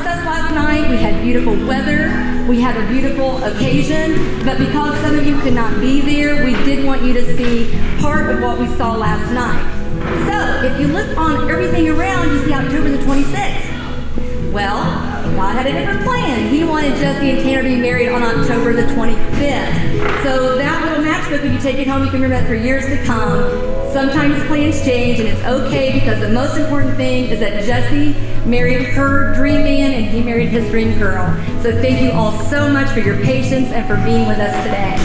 us last night. We had beautiful weather. We had a beautiful occasion. But because some of you could not be there, we did want you to see part of what we saw last night. So, if you look on everything around, you see October the 26th. Well, God had a different plan. He wanted Jesse and Tanner to be married on October the 25th. So that little matchbook, when you take it home, you can remember that for years to come. Sometimes plans change, and it's okay, because the most important thing is that Jesse married her dream man and he married his dream girl. So thank you all so much for your patience and for being with us today.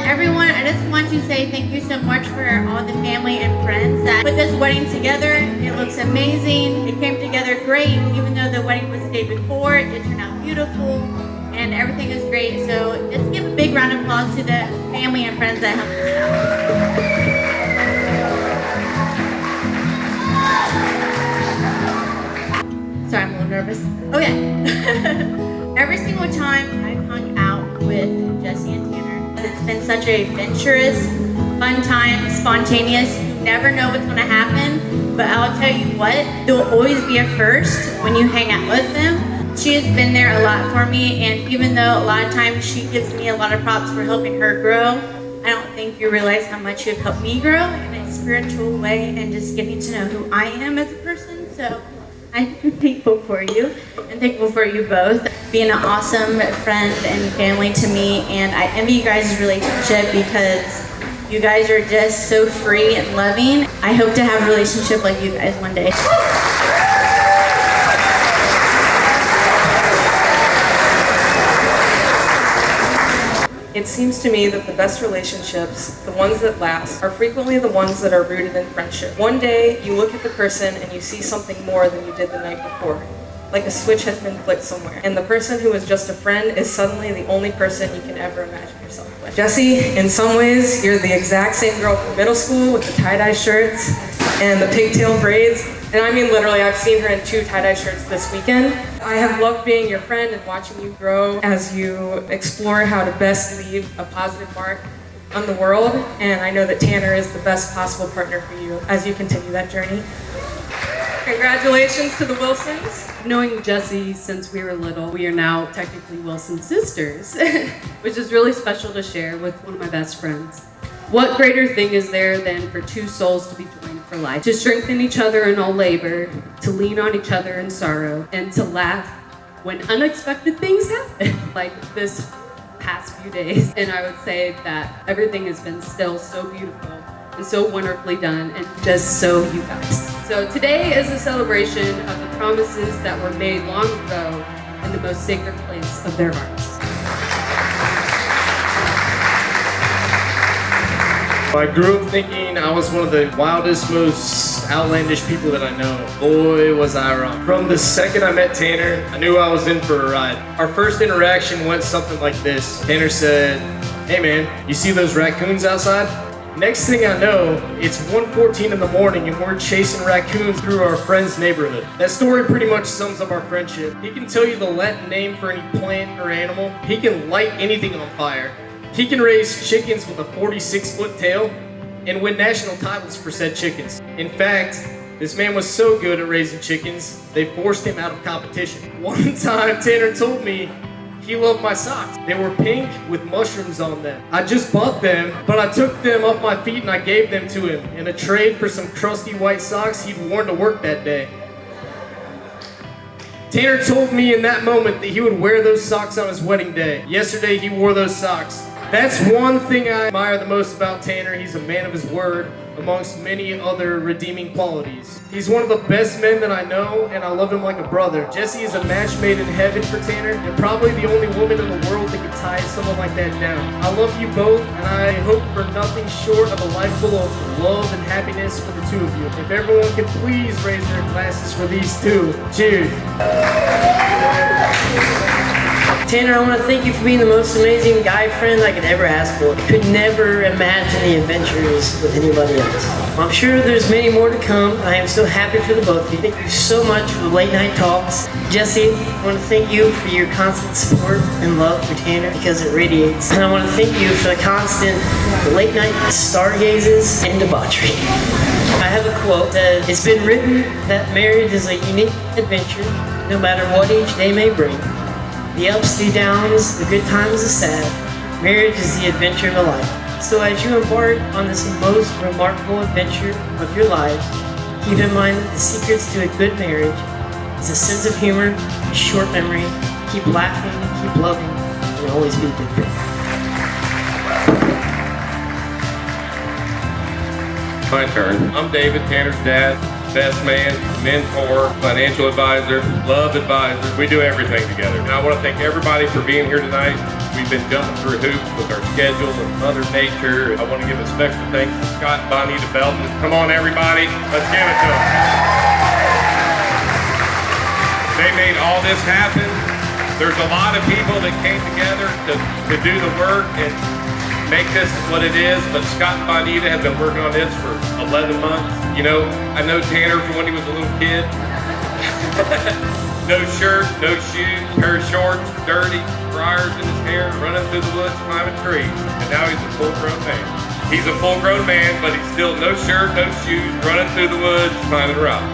Everyone, I just want to say thank you so much for all the family and friends that put this wedding together. It looks amazing. It came together great. Even though the wedding was the day before, it turned out beautiful and everything is great. So just give a big round of applause to the family and friends that helped us out. Sorry, I'm a little nervous. Okay. Every single time I've hung out with Jesse and Tanner, it's been such a adventurous, fun time, spontaneous. You never know what's going to happen, but I'll tell you what, there will always be a first when you hang out with them. She has been there a lot for me, and even though a lot of times she gives me a lot of props for helping her grow, I don't think you realize how much you've helped me grow in a spiritual way and just getting to know who I am as a person. So I'm thankful for you and thankful for you both being an awesome friend and family to me, and I envy you guys' relationship because you guys are just so free and loving. I hope to have a relationship like you guys one day. It seems to me that the best relationships, the ones that last, are frequently the ones that are rooted in friendship. One day, you look at the person and you see something more than you did the night before. Like a switch has been flipped somewhere. And the person who was just a friend is suddenly the only person you can ever imagine yourself with. Jesse, in some ways, you're the exact same girl from middle school with the tie-dye shirts and the pigtail braids. And I mean literally, I've seen her in 2 tie-dye shirts this weekend. I have loved being your friend and watching you grow as you explore how to best leave a positive mark on the world. And I know that Tanner is the best possible partner for you as you continue that journey. Congratulations to the Wilsons. Knowing Jesse since we were little, we are now technically Wilson sisters, which is really special to share with one of my best friends. What greater thing is there than for 2 souls to be joined for life, to strengthen each other in all labor, to lean on each other in sorrow, and to laugh when unexpected things happen, like this past few days. And I would say that everything has been still so beautiful and so wonderfully done, and just so you guys. So today is a celebration of the promises that were made long ago in the most sacred place of their hearts. I grew up thinking I was one of the wildest, most outlandish people that I know. Boy, was I wrong. From the second I met Tanner, I knew I was in for a ride. Our first interaction went something like this. Tanner said, "Hey man, you see those raccoons outside?" Next thing I know, it's 1:14 in the morning and we're chasing raccoons through our friend's neighborhood. That story pretty much sums up our friendship. He can tell you the Latin name for any plant or animal. He can light anything on fire. He can raise chickens with a 46-foot tail and win national titles for said chickens. In fact, this man was so good at raising chickens, they forced him out of competition. One time, Tanner told me he loved my socks. They were pink with mushrooms on them. I just bought them, but I took them off my feet and I gave them to him in a trade for some crusty white socks he'd worn to work that day. Tanner told me in that moment that he would wear those socks on his wedding day. Yesterday, he wore those socks. That's one thing I admire the most about Tanner. He's a man of his word, amongst many other redeeming qualities. He's one of the best men that I know, and I love him like a brother. Jessie is a match made in heaven for Tanner, and probably the only woman in the world that can tie someone like that down. I love you both, and I hope for nothing short of a life full of love and happiness for the 2 of you. If everyone could please raise their glasses for these 2. Cheers. Tanner, I want to thank you for being the most amazing guy friend I could ever ask for. I could never imagine the adventures with anybody else. I'm sure there's many more to come. I am so happy for the both of you. Thank you so much for the late night talks. Jesse, I want to thank you for your constant support and love for Tanner because it radiates. And I want to thank you for the constant late night stargazes and debauchery. I have a quote that it's been written that marriage is a unique adventure no matter what each day may bring. The ups, the downs, the good times, the sad. Marriage is the adventure of a life. So as you embark on this most remarkable adventure of your lives, keep in mind that the secrets to a good marriage is a sense of humor, a short memory, keep laughing, keep loving, and always be good friends. My turn. I'm David, Tanner's dad, best man, mentor, financial advisor, love advisor. We do everything together. And I want to thank everybody for being here tonight. We've been jumping through hoops with our schedule and Mother Nature. I want to give a special thanks to Scott and Bonita Belton. Come on, everybody. Let's give it to them. They made all this happen. There's a lot of people that came together to do the work and make this what it is, but Scott and Bonita have been working on this for 11 months. You know, I know Tanner from when he was a little kid. No shirt, no shoes, hair shorts, dirty, briars in his hair, running through the woods, climbing trees. And now he's a full-grown man. He's a full-grown man, but he's still no shirt, no shoes, running through the woods, climbing rocks.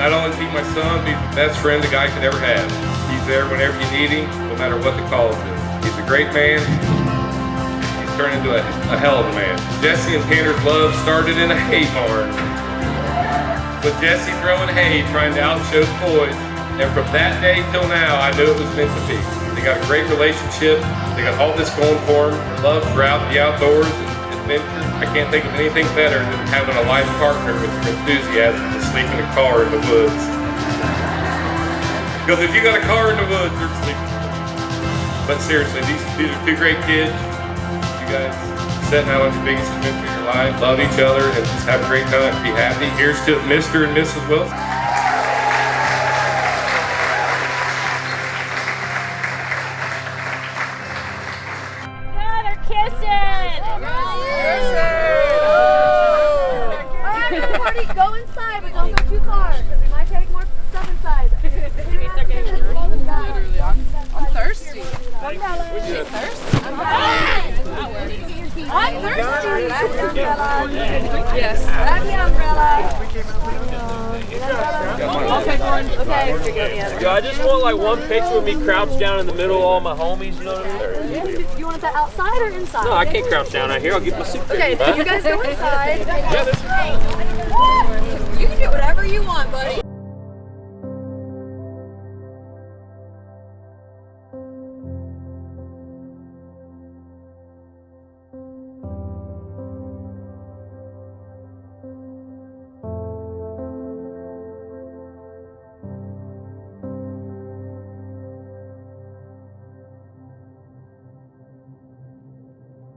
Not only is he my son, but he's the best friend the guy could ever have. He's there whenever you need him, no matter what the call is. He's a great man. Turned into a hell of a man. Jesse and Tanner's love started in a hay barn, with Jesse throwing hay, trying to outshow the boys. And from that day till now, I knew it was meant to be. They got a great relationship. They got all this going for them. Love throughout the outdoors and adventure. I can't think of anything better than having a life partner with your enthusiasm to sleep in a car in the woods. Because if you got a car in the woods, you're sleeping. But seriously, these are two great kids. Guys, setting out on the biggest adventure of your life, love each other, and just have a great time, be happy. Here's to Mr. and Mrs. Wilson. Yeah, they're kissing! Alright, party, go inside, but don't go too far, because we might take more stuff inside. I'm thirsty. I'm thirsty. Yes. Grab the umbrella. Yeah, I just want like one picture with me crouched down in the middle of all my homies, you know what I mean? You want that outside or inside? No, I can't crouch down out here. I'll get my suit. Okay, so you guys go inside. Yeah, that's You can do whatever you want, buddy.